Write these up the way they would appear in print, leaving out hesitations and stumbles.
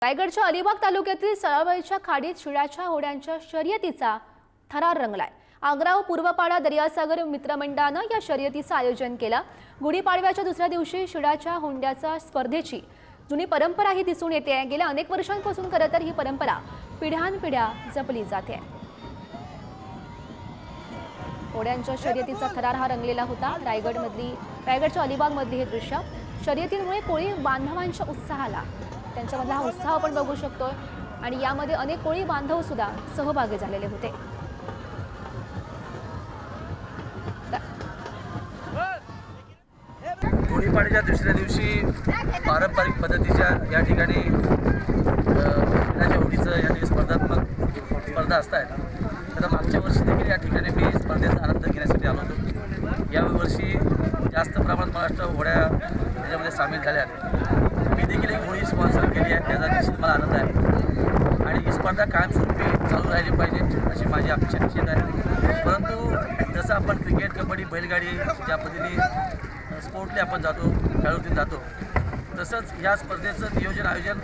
रायगडच्या अलिबाग तालुक्यातील सळावळीच्या खाडीत शिळाच्या होड्यांच्या शर्यतीचा थरार रंगलाय। आग्राव पूर्वपाडा दर्यासागर मित्रमंडळानं या शर्यतीचं आयोजन केलं। गुढीपाडव्याच्या दुसऱ्या दिवशी शिळाच्या होंड्याच्या स्पर्धेची जुनी परंपरा ही दिसून येते। गेल्या अनेक वर्षांपासून खरं तर ही परंपरा पिढ्यानपिढ्या जपली जाते। होड्यांच्या शर्यतीचा थरार हा रंगलेला होता। रायगडच्या अलिबाग मधली हे दृश्य शर्यतीमुळे कोळी बांधवांच्या उत्साहाला त्यांच्यामधला हा उत्साह आपण बघू शकतोय आणि यामध्ये अनेक कोळी बांधव सुद्धा सहभागी झालेले होते। गुढीपाडव्याच्या दुसऱ्या दिवशी पारंपरिक पद्धतीच्या या ठिकाणी शिळाच्या होडीचं या ठिकाणी स्पर्धा असतात। तर मागच्या वर्षी देखील या ठिकाणी मी स्पर्धेचा आनंद घेण्यासाठी आलो होतो। यावर्षी जास्त प्रमाणात महाराष्ट्र होड्या त्याच्यामध्ये सामील झाल्या। मी देखील एक होडी स्पॉन्सर केली आहे, त्याचा निश्चित मला आनंद आहे आणि ही स्पर्धा कायमस्वरूपी चालू राहिली पाहिजे अशी माझी अपेक्षा निश्चित आहे। परंतु जसं आपण क्रिकेट, कबड्डी, बैलगाडी ज्या पद्धतीने स्पोर्टली आपण जातो, खेळाडूतून जातो, तसंच या स्पर्धेचं आयोजन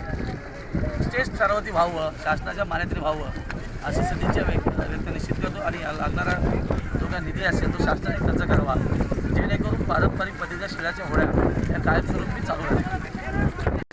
स्टेट स्तरावरती व्हावं, शासनाच्या मान्यतेने व्हावं अशी सदिच्छा व्यक्त निश्चित करतो आणि लागणारा जो काही निधी असेल तो शासनाने खर्च करावा, जेणेकरून पारंपरिक पद्धतीच्या शिळाच्या होड्या या कायमस्वरूपी चालू राहतील।